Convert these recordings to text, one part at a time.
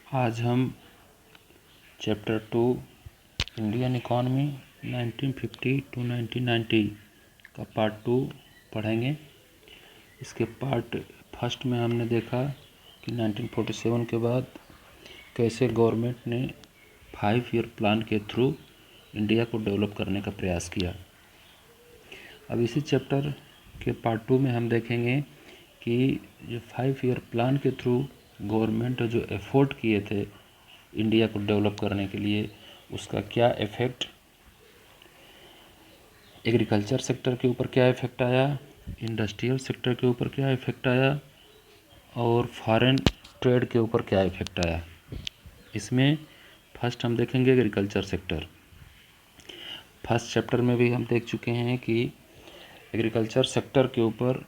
आज हम chapter 2 Indian economy 1950 to 1990 का पार्ट 2 पढ़ेंगे। इसके पार्ट फर्स्ट में हमने देखा कि 1947 के बाद कैसे गवर्नमेंट ने 5 ईयर प्लान के थ्रू इंडिया को डेवलप करने का प्रयास किया। अब इसी चैप्टर के पार्ट 2 में हम देखेंगे कि जो 5 ईयर प्लान के थ्रू गवर्नमेंट जो एफर्ट किए थे इंडिया को डेवलप करने के लिए, उसका क्या इफ़ेक्ट एग्रीकल्चर सेक्टर के ऊपर क्या इफ़ेक्ट आया, इंडस्ट्रियल सेक्टर के ऊपर क्या इफ़ेक्ट आया और फॉरेन ट्रेड के ऊपर क्या इफ़ेक्ट आया। इसमें फर्स्ट हम देखेंगे एग्रीकल्चर सेक्टर। फर्स्ट चैप्टर में भी हम देख चुके हैं कि एग्रीकल्चर सेक्टर के ऊपर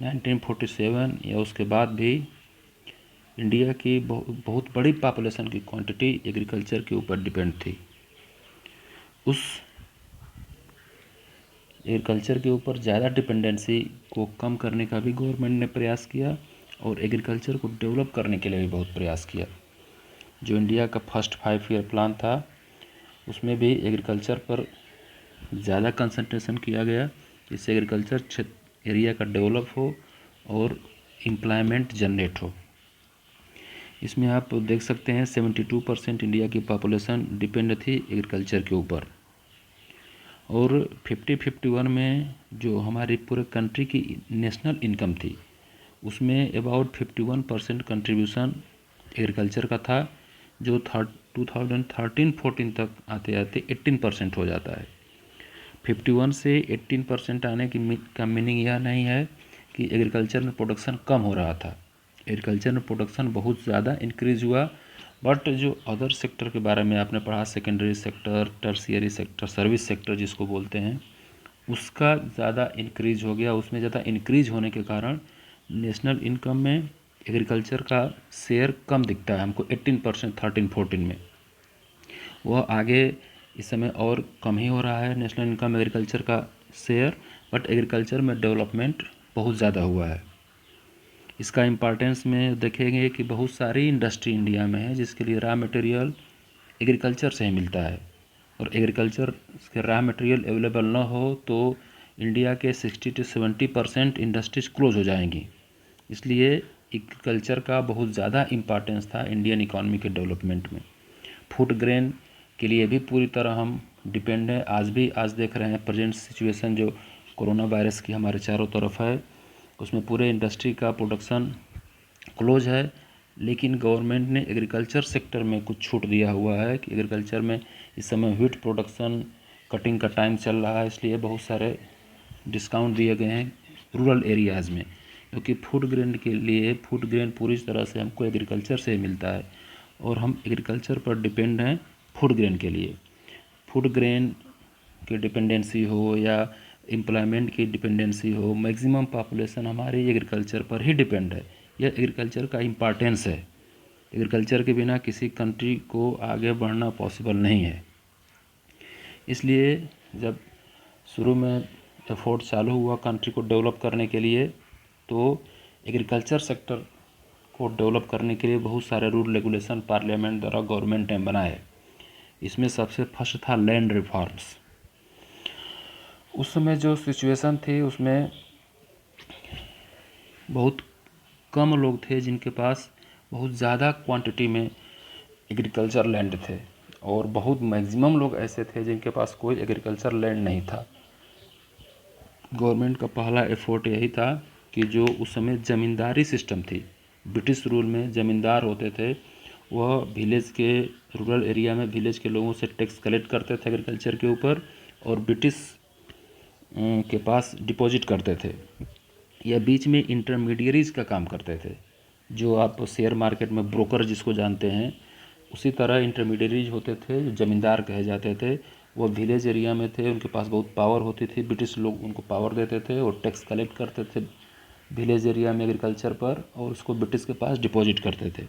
1947 या उसके बाद भी इंडिया की बहुत बड़ी पॉपुलेशन की क्वांटिटी एग्रीकल्चर के ऊपर डिपेंड थी। उस एग्रीकल्चर के ऊपर ज़्यादा डिपेंडेंसी को कम करने का भी गवर्नमेंट ने प्रयास किया और एग्रीकल्चर को डेवलप करने के लिए भी बहुत प्रयास किया। जो इंडिया का फर्स्ट 5 ईयर प्लान था उसमें भी एग्रीकल्चर पर ज़्यादा कंसंट्रेशन किया गया, जिससे एग्रीकल्चर एरिया का डेवलप हो और एम्प्लॉयमेंट जनरेट हो। इसमें आप देख सकते हैं 72% इंडिया की पॉपुलेशन डिपेंड थी एग्रीकल्चर के ऊपर और 51 में जो हमारी पूरे कंट्री की नेशनल इनकम थी उसमें अबाउट 51% कंट्रीब्यूशन एग्रीकल्चर का था, जो 2013-14 तक आते आते 18% हो जाता है। 51 से 18% आने का मीनिंग यह नहीं है कि एग्रीकल्चर में प्रोडक्शन कम हो रहा था। एग्रीकल्चर में प्रोडक्शन बहुत ज़्यादा इंक्रीज़ हुआ, बट जो अदर सेक्टर के बारे में आपने पढ़ा, secondary sector, tertiary sector, service sector जिसको बोलते हैं, उसका ज़्यादा इंक्रीज हो गया। उसमें ज़्यादा इंक्रीज होने के कारण नेशनल इनकम में एग्रीकल्चर का शेयर कम दिखता है हमको 18% 13-14 में। वह आगे इस समय और कम ही हो रहा है नेशनल इनकम एग्रीकल्चर का शेयर, बट एग्रीकल्चर में डेवलपमेंट बहुत ज़्यादा हुआ है। इसका इम्पोर्टेंस में देखेंगे कि बहुत सारी इंडस्ट्री इंडिया में है जिसके लिए रॉ मटेरियल एग्रीकल्चर से ही मिलता है, और एग्रीकल्चर के रॉ मटेरियल अवेलेबल ना हो तो इंडिया के 60 से 70% इंडस्ट्रीज क्लोज हो जाएंगी। इसलिए एग्रीकल्चर का बहुत ज़्यादा इम्पोर्टेंस था इंडियन इकॉनमी के डेवलपमेंट में। फूड ग्रेन के लिए भी पूरी तरह हम डिपेंड हैं। आज देख रहे हैं प्रेजेंट सिचुएशन जो कोरोना वायरस की हमारे चारों तरफ है, उसमें पूरे इंडस्ट्री का प्रोडक्शन क्लोज है, लेकिन गवर्नमेंट ने एग्रीकल्चर सेक्टर में कुछ छूट दिया हुआ है कि एग्रीकल्चर में इस समय व्हीट प्रोडक्शन कटिंग का टाइम चल रहा है, इसलिए बहुत सारे डिस्काउंट दिए गए हैं रूरल एरियाज़ में, क्योंकि फूड ग्रेन पूरी तरह से हमको एग्रीकल्चर से मिलता है और हम एग्रीकल्चर पर डिपेंड हैं फूड ग्रेन के लिए। फूड ग्रेन की डिपेंडेंसी हो या एम्प्लॉयमेंट की डिपेंडेंसी हो, मैक्सिमम पॉपुलेशन हमारी एग्रीकल्चर पर ही डिपेंड है। यह एग्रीकल्चर का इम्पोर्टेंस है। एग्रीकल्चर के बिना किसी कंट्री को आगे बढ़ना पॉसिबल नहीं है। इसलिए जब शुरू में एफर्ट चालू हुआ कंट्री को डेवलप करने के लिए, तो एग्रीकल्चर सेक्टर को डेवलप करने के लिए बहुत सारे रूल रेगुलेशन पार्लियामेंट द्वारा गवर्नमेंट ने बनाए। इसमें सबसे फर्स्ट था लैंड रिफॉर्म्स। उस समय जो सिचुएशन थी उसमें बहुत कम लोग थे जिनके पास बहुत ज़्यादा क्वांटिटी में एग्रीकल्चर लैंड थे, और बहुत मैक्सिमम लोग ऐसे थे जिनके पास कोई एग्रीकल्चर लैंड नहीं था। गवर्नमेंट का पहला एफर्ट यही था कि जो उस समय ज़मींदारी सिस्टम थी, ब्रिटिश रूल में ज़मींदार होते थे, वह विलेज के रूरल एरिया में विलेज के लोगों से टैक्स कलेक्ट करते थे एग्रीकल्चर के ऊपर और ब्रिटिश के पास डिपॉजिट करते थे, या बीच में इंटरमीडियरीज का काम करते थे, जो आप शेयर मार्केट में ब्रोकर जिसको जानते हैं, उसी तरह इंटरमीडियरीज होते थे जो ज़मींदार कहे जाते थे। वो विलेज एरिया में थे, उनके पास बहुत पावर होती थी, ब्रिटिश लोग उनको पावर देते थे और टैक्स कलेक्ट करते थे विलेज एरिया में एग्रीकल्चर पर, और उसको ब्रिटिश के पास डिपॉजिट करते थे।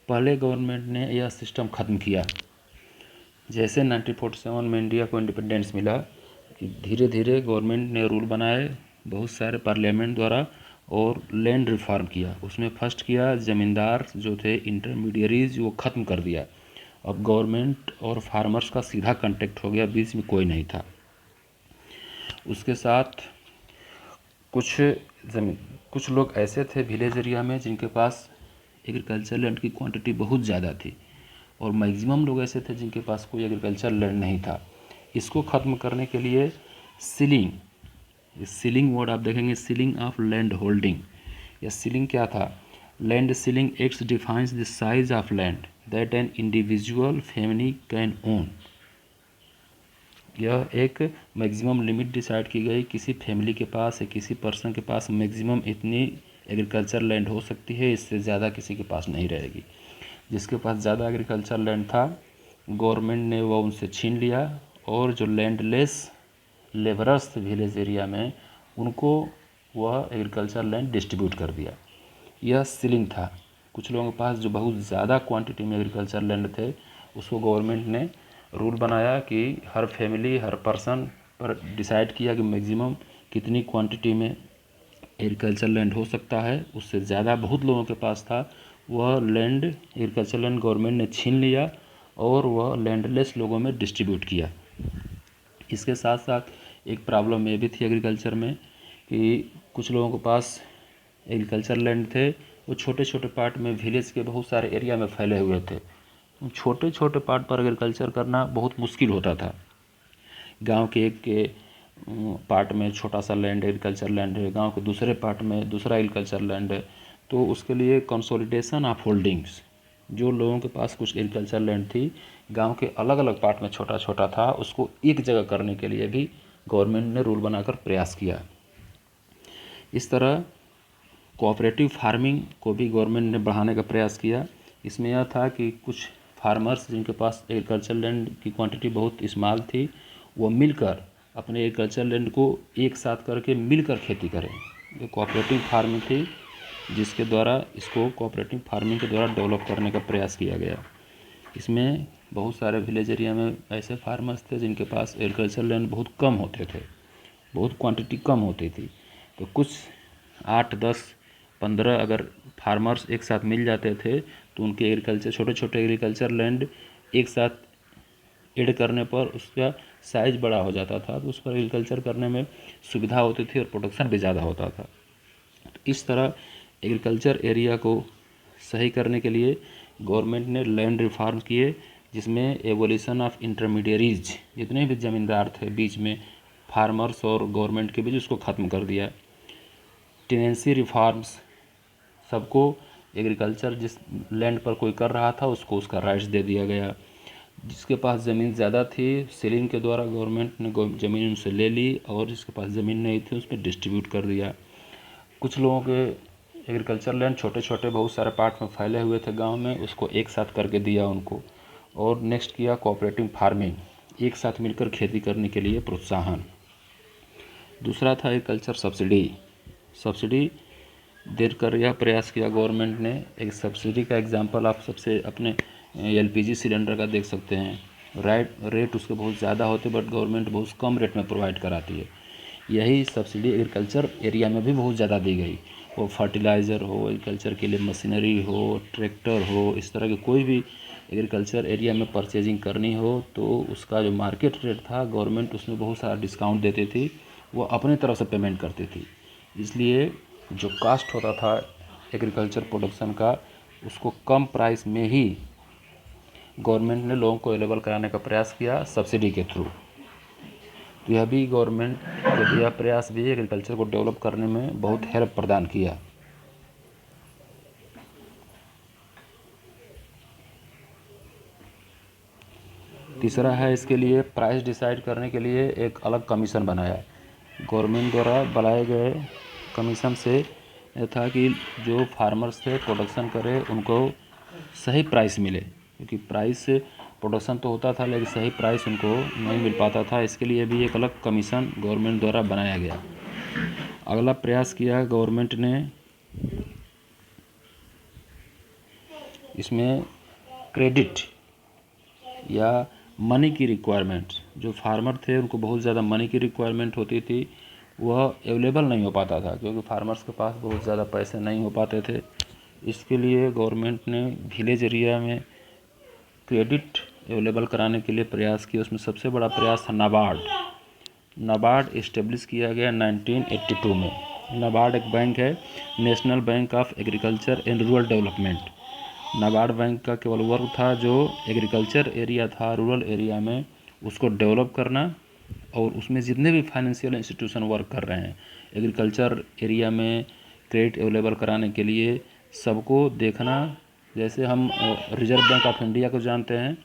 पहले गवर्नमेंट ने यह सिस्टम ख़त्म किया। जैसे 1947 में इंडिया को इंडिपेंडेंस मिला, धीरे धीरे गवर्नमेंट ने रूल बनाए बहुत सारे पार्लियामेंट द्वारा, और लैंड रिफॉर्म किया। उसमें फर्स्ट किया, ज़मींदार जो थे इंटरमीडियरीज वो ख़त्म कर दिया। अब गवर्नमेंट और फार्मर्स का सीधा कांटेक्ट हो गया, बीच में कोई नहीं था। उसके साथ कुछ लोग ऐसे थे विलेज एरिया में जिनके पास एग्रीकल्चर लैंड की क्वांटिटी बहुत ज़्यादा थी, और मैक्सिमम लोग ऐसे थे जिनके पास कोई एग्रीकल्चर लैंड नहीं था। इसको ख़त्म करने के लिए सीलिंग वर्ड आप देखेंगे, सीलिंग ऑफ लैंड होल्डिंग। यह सीलिंग क्या था? Land ceiling act defines the size of land that an individual family can own. यह एक मैक्सिमम लिमिट डिसाइड की गई, किसी फैमिली के पास या किसी पर्सन के पास मैक्सिमम इतनी एग्रीकल्चर लैंड हो सकती है, इससे ज़्यादा किसी के पास नहीं रहेगी। जिसके पास ज़्यादा एग्रीकल्चर लैंड था, गवर्नमेंट ने वह उनसे छीन लिया, और जो लैंडलेस लेबरर्स थे विलेज एरिया में, उनको वह एग्रीकल्चर लैंड डिस्ट्रीब्यूट कर दिया। यह सीलिंग था। कुछ लोगों के पास जो बहुत ज़्यादा क्वांटिटी में एग्रीकल्चर लैंड थे, उसको गवर्नमेंट ने रूल बनाया कि हर फैमिली, हर पर्सन पर डिसाइड किया कि मैक्सिमम कितनी क्वांटिटी में एग्रीकल्चर लैंड हो सकता है। उससे ज़्यादा बहुत लोगों के पास था, वह लैंड, एग्रीकल्चर लैंड गवर्नमेंट ने छीन लिया और वह लैंडलेस लोगों में डिस्ट्रीब्यूट किया। इसके साथ साथ एक प्रॉब्लम ये भी थी एग्रीकल्चर में कि कुछ लोगों के पास एग्रीकल्चर लैंड थे, वो छोटे छोटे पार्ट में विलेज के बहुत सारे एरिया में फैले हुए थे। छोटे छोटे पार्ट पर एग्रीकल्चर करना बहुत मुश्किल होता था। गांव के एक के पार्ट में छोटा सा लैंड एग्रीकल्चर लैंड है, गांव के दूसरे पार्ट में दूसरा एग्रीकल्चर लैंड है, तो उसके लिए कंसोलिडेशन ऑफ होल्डिंग्स, जो लोगों के पास कुछ एग्रीकल्चर लैंड थी, गांव के अलग अलग पार्ट में छोटा छोटा था, उसको एक जगह करने के लिए भी गवर्नमेंट ने रूल बनाकर प्रयास किया। इस तरह कोऑपरेटिव फार्मिंग को भी गवर्नमेंट ने बढ़ाने का प्रयास किया। इसमें यह था कि कुछ फार्मर्स जिनके पास एग्रीकल्चर लैंड की क्वांटिटी बहुत स्मॉल थी, वो मिलकर अपने एग्रीकल्चर लैंड को एक साथ करके मिलकर खेती करें। ये कोऑपरेटिव फार्मिंग थी, जिसके द्वारा इसको कोऑपरेटिव फार्मिंग के द्वारा डेवलप करने का प्रयास किया गया। इसमें बहुत सारे विलेज एरिया में ऐसे फार्मर्स थे जिनके पास एग्रीकल्चर लैंड बहुत कम होते थे, बहुत क्वांटिटी कम होती थी। तो कुछ 8, 10, 15 अगर फार्मर्स एक साथ मिल जाते थे, तो उनके एग्रीकल्चर, छोटे छोटे एग्रीकल्चर लैंड एक साथ ऐड करने पर उसका साइज बड़ा हो जाता था, तो उस पर एग्रीकल्चर करने में सुविधा होती थी और प्रोडक्शन भी ज़्यादा होता था। तो इस तरह एग्रीकल्चर एरिया को सही करने के लिए गवर्नमेंट ने लैंड रिफॉर्म किए, जिसमें एवोल्यूशन ऑफ इंटरमीडियरीज, जितने भी ज़मींदार थे बीच में फार्मर्स और गवर्नमेंट के बीच, उसको ख़त्म कर दिया। टेनेंसी रिफॉर्म्स, सबको एग्रीकल्चर जिस लैंड पर कोई कर रहा था उसको उसका राइट्स दे दिया गया। जिसके पास ज़मीन ज़्यादा थी, सीलिंग के द्वारा गवर्नमेंट ने ज़मीन उनसे ले ली, और जिसके पास ज़मीन नहीं थी उस पर डिस्ट्रीब्यूट कर दिया। कुछ लोगों के एग्रीकल्चर लैंड छोटे छोटे बहुत सारे पार्ट में फैले हुए थे गांव में, उसको एक साथ करके दिया उनको। और नेक्स्ट किया कोऑपरेटिव फार्मिंग, एक साथ मिलकर खेती करने के लिए प्रोत्साहन। दूसरा था एग्रीकल्चर सब्सिडी देकर यह प्रयास किया गवर्नमेंट ने। एक सब्सिडी का एग्जांपल आप सबसे अपने एलपीजी सिलेंडर का देख सकते हैं। रेट उसके बहुत ज़्यादा होते, बट गवर्नमेंट बहुत कम रेट में प्रोवाइड कराती है। यही सब्सिडी एग्रीकल्चर एरिया में भी बहुत ज़्यादा दी गई, वो फर्टिलाइज़र हो, एग्रीकल्चर के लिए मशीनरी हो, ट्रैक्टर हो, इस तरह के कोई भी एग्रीकल्चर एरिया में परचेजिंग करनी हो, तो उसका जो मार्केट रेट था, गवर्नमेंट उसमें बहुत सारा डिस्काउंट देती थी, वो अपने तरफ से पेमेंट करती थी। इसलिए जो कास्ट होता था एग्रीकल्चर प्रोडक्शन का, उसको कम प्राइस में ही गवर्नमेंट ने लोगों को अवेलेबल कराने का प्रयास किया सब्सिडी के थ्रू। तो यह भी गवर्नमेंट के यह प्रयास भी एग्रीकल्चर को डेवलप करने में बहुत हेल्प प्रदान किया। तीसरा है, इसके लिए प्राइस डिसाइड करने के लिए एक अलग कमीशन बनाया। गवर्नमेंट द्वारा बनाए गए कमीशन से यह था कि जो फार्मर्स थे प्रोडक्शन करें, उनको सही प्राइस मिले, क्योंकि प्राइस प्रोडक्शन तो होता था लेकिन सही प्राइस उनको नहीं मिल पाता था। इसके लिए भी एक अलग कमीशन गवर्नमेंट द्वारा बनाया गया। अगला प्रयास किया गवर्नमेंट ने, इसमें क्रेडिट या मनी की रिक्वायरमेंट, जो फार्मर थे उनको बहुत ज़्यादा मनी की रिक्वायरमेंट होती थी, वह अवेलेबल नहीं हो पाता था, क्योंकि फार्मर्स के पास बहुत ज़्यादा पैसे नहीं हो पाते थे। इसके लिए गवर्नमेंट ने विलेज एरिया में क्रेडिट अवेलेबल कराने के लिए प्रयास किया। उसमें सबसे बड़ा प्रयास था नाबार्ड इस्टेब्लिश किया गया 1982 में। नाबार्ड एक बैंक है, national bank of agriculture and rural development. NABARD bank का केवल वर्क था जो एग्रीकल्चर एरिया था, रूरल एरिया में, उसको डेवलप करना, और उसमें जितने भी फाइनेंशियल इंस्टीट्यूशन वर्क कर रहे हैं एग्रीकल्चर एरिया में क्रेडिट अवेलेबल कराने के लिए, सबको देखना। जैसे हम रिजर्व बैंक ऑफ इंडिया को जानते हैं,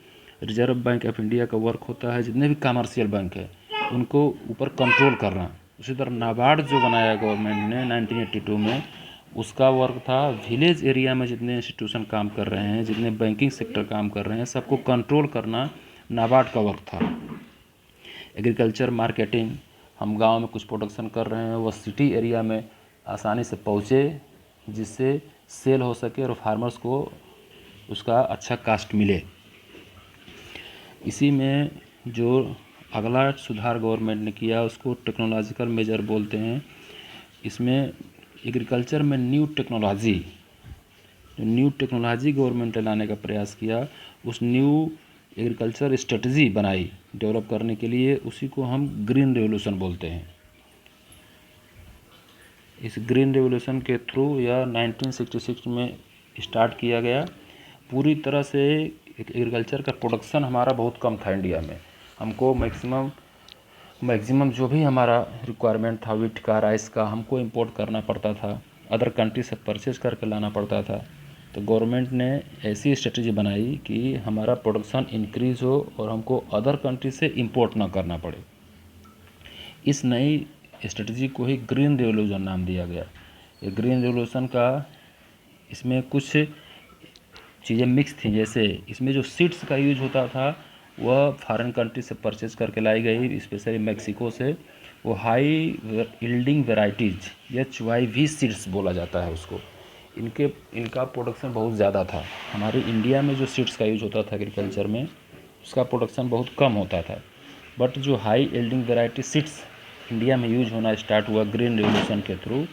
रिजर्व बैंक ऑफ इंडिया का वर्क होता है जितने भी कमर्शियल बैंक है उनको ऊपर कंट्रोल करना। उसी तरह नाबार्ड जो बनाया गवर्नमेंट ने 1982 में, उसका वर्क था विलेज एरिया में जितने इंस्टीट्यूशन काम कर रहे हैं, जितने बैंकिंग सेक्टर काम कर रहे हैं, सबको कंट्रोल करना नाबार्ड का वर्क था। एग्रीकल्चर मार्केटिंग, हम गांव में कुछ प्रोडक्शन कर रहे हैं, वह सिटी एरिया में आसानी से पहुँचे, जिससे सेल हो सके और फार्मर्स को उसका अच्छा कास्ट मिले। इसी में जो अगला सुधार गवर्नमेंट ने किया उसको टेक्नोलॉजिकल मेजर बोलते हैं। इसमें एग्रीकल्चर में न्यू टेक्नोलॉजी गवर्नमेंट ने लाने का प्रयास किया। उस न्यू एग्रीकल्चर स्ट्रेटजी बनाई डेवलप करने के लिए, उसी को हम ग्रीन रेवोल्यूशन बोलते हैं। इस ग्रीन रेवोल्यूशन के थ्रू यह 1966 में स्टार्ट किया गया। पूरी तरह से एग्रीकल्चर का प्रोडक्शन हमारा बहुत कम था इंडिया में। हमको मैक्सिमम जो भी हमारा रिक्वायरमेंट था वीट का, राइस का, हमको इंपोर्ट करना पड़ता था, अदर कंट्री से परचेज करके लाना पड़ता था। तो गवर्नमेंट ने ऐसी स्ट्रेटजी बनाई कि हमारा प्रोडक्शन इंक्रीज़ हो और हमको अदर कंट्री से इंपोर्ट ना करना पड़े। इस नई स्ट्रेटजी को ही ग्रीन रेवोल्यूशन नाम दिया गया। ये ग्रीन रेवोल्यूशन का, इसमें कुछ चीज़ें मिक्स थी। जैसे इसमें जो सीड्स का यूज होता था वह फॉरेन कंट्री से परचेज करके लाई गई, स्पेशली मैक्सिको से। वो high yielding varieties, HYV seeds बोला जाता है उसको। इनका प्रोडक्शन बहुत ज़्यादा था। हमारे इंडिया में जो सीड्स का यूज होता था एग्रीकल्चर में, उसका प्रोडक्शन बहुत कम होता था। बट जो high yielding variety seeds India में यूज होना स्टार्ट हुआ ग्रीन रेवोल्यूशन के थ्रू,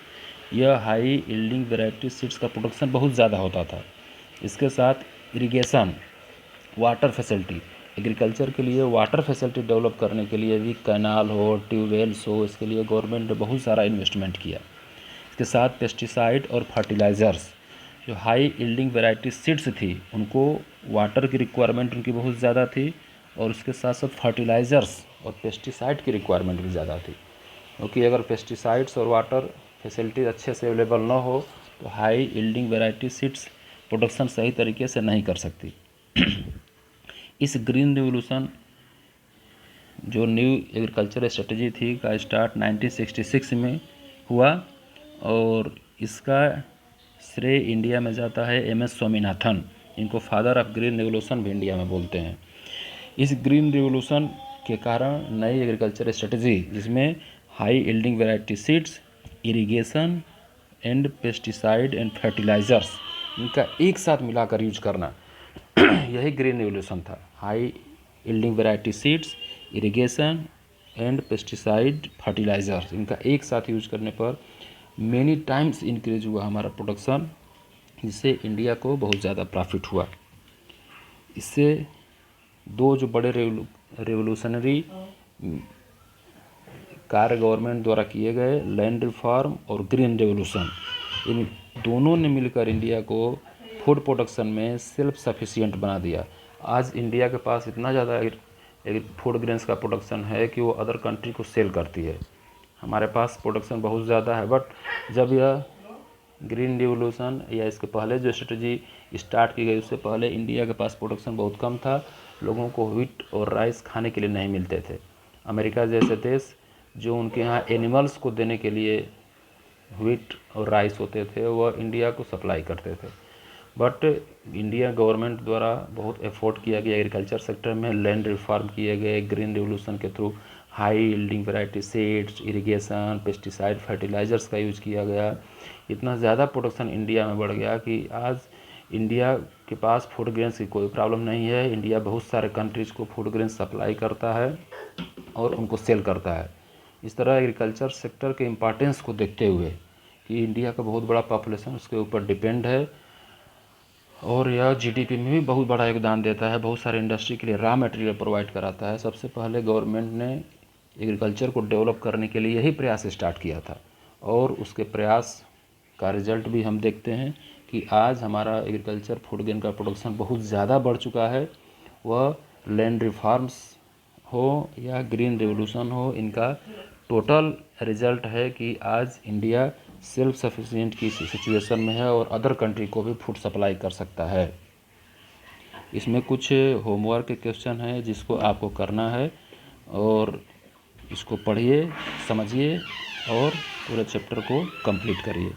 यह हाई यील्डिंग वेराइटी सीड्स का प्रोडक्शन बहुत ज़्यादा होता था। इसके साथ इरिगेशन, वाटर फैसिलिटी, एग्रीकल्चर के लिए वाटर फैसिलिटी डेवलप करने के लिए भी कैनाल हो, ट्यूबवेल्स हो, इसके लिए गवर्नमेंट ने बहुत सारा इन्वेस्टमेंट किया। इसके साथ पेस्टिसाइड और फर्टिलाइज़र्स, जो हाई यील्डिंग वैरायटी सीड्स थी उनको वाटर की रिक्वायरमेंट उनकी बहुत ज़्यादा थी, और उसके साथ साथ फर्टिलाइज़र्स और पेस्टिसाइड की रिक्वायरमेंट भी ज़्यादा थी। क्योंकि अगर पेस्टिसाइड्स और वाटर फैसिलिटी अच्छे से अवेलेबल ना हो तो high yielding variety seeds production सही तरीके से नहीं कर सकती। इस ग्रीन रेवोल्यूशन जो न्यू एग्रीकल्चर स्ट्रेटजी थी का स्टार्ट 1966 में हुआ, और इसका श्रेय इंडिया में जाता है MS स्वामीनाथन। इनको फादर ऑफ ग्रीन रेवोल्यूशन भी इंडिया में बोलते हैं। इस ग्रीन रेवोल्यूशन के कारण नई एग्रीकल्चर स्ट्रेटजी, जिसमें high yielding variety seeds, irrigation and pesticide and fertilisers, इनका एक साथ मिलाकर यूज करना, यही ग्रीन रेवोल्यूशन था। High yielding variety seeds, irrigation and pesticide, fertilisers, इनका एक साथ यूज करने पर मेनी टाइम्स इंक्रीज हुआ हमारा प्रोडक्शन, जिससे इंडिया को बहुत ज़्यादा प्रॉफिट हुआ। इससे दो जो बड़े रेवोल्यूशनरी कार्य गवर्नमेंट द्वारा किए गए, लैंड रिफॉर्म और ग्रीन रेवोल्यूशन, इन दोनों ने मिलकर इंडिया को फूड प्रोडक्शन में सेल्फ सफिशिएंट बना दिया। आज इंडिया के पास इतना ज़्यादा फूड ग्रेन्स का प्रोडक्शन है कि वो अदर कंट्री को सेल करती है। हमारे पास प्रोडक्शन बहुत ज़्यादा है। बट जब यह ग्रीन रिवोल्यूशन या इसके पहले जो स्ट्रेटजी स्टार्ट की गई, उससे पहले इंडिया के पास प्रोडक्शन बहुत कम था। लोगों को व्हीट और राइस खाने के लिए नहीं मिलते थे। अमेरिका जैसे देश जो उनके यहाँ एनिमल्स को देने के लिए व्हीट और राइस होते थे, वह इंडिया को सप्लाई करते थे। बट इंडिया गवर्नमेंट द्वारा बहुत एफर्ट किया गया एग्रीकल्चर सेक्टर में, लैंड रिफॉर्म किए गए ग्रीन रिवोल्यूशन के through, high yielding variety seeds, irrigation, pesticide, fertilisers का यूज़ किया गया। इतना ज़्यादा प्रोडक्शन इंडिया में बढ़ गया कि आज इंडिया के पास फूड ग्रेन्स की कोई प्रॉब्लम नहीं है। इंडिया बहुत सारे कंट्रीज़ को फूड ग्रेन्स सप्लाई करता है और उनको सेल करता है। इस तरह एग्रीकल्चर सेक्टर के इम्पोर्टेंस को देखते हुए कि इंडिया का बहुत बड़ा पॉपुलेशन उसके ऊपर डिपेंड है और यह जीडीपी में भी बहुत बड़ा योगदान देता है, बहुत सारे इंडस्ट्री के लिए रॉ मटेरियल प्रोवाइड कराता है। सबसे पहले गवर्नमेंट ने एग्रीकल्चर को डेवलप करने के लिए यही प्रयास स्टार्ट किया था और उसके प्रयास का रिजल्ट भी हम देखते हैं कि आज हमारा एग्रीकल्चर फूड ग्रेन का प्रोडक्शन बहुत ज़्यादा बढ़ चुका है। वह लैंड रिफॉर्म्स हो या ग्रीन रेवोल्यूशन हो, इनका टोटल रिजल्ट है कि आज इंडिया सेल्फ सफिशिएंट की सिचुएशन में है और अदर कंट्री को भी फूड सप्लाई कर सकता है। इसमें कुछ होमवर्क के क्वेश्चन है जिसको आपको करना है और इसको पढ़िए, समझिए और पूरे चैप्टर को कंप्लीट करिए।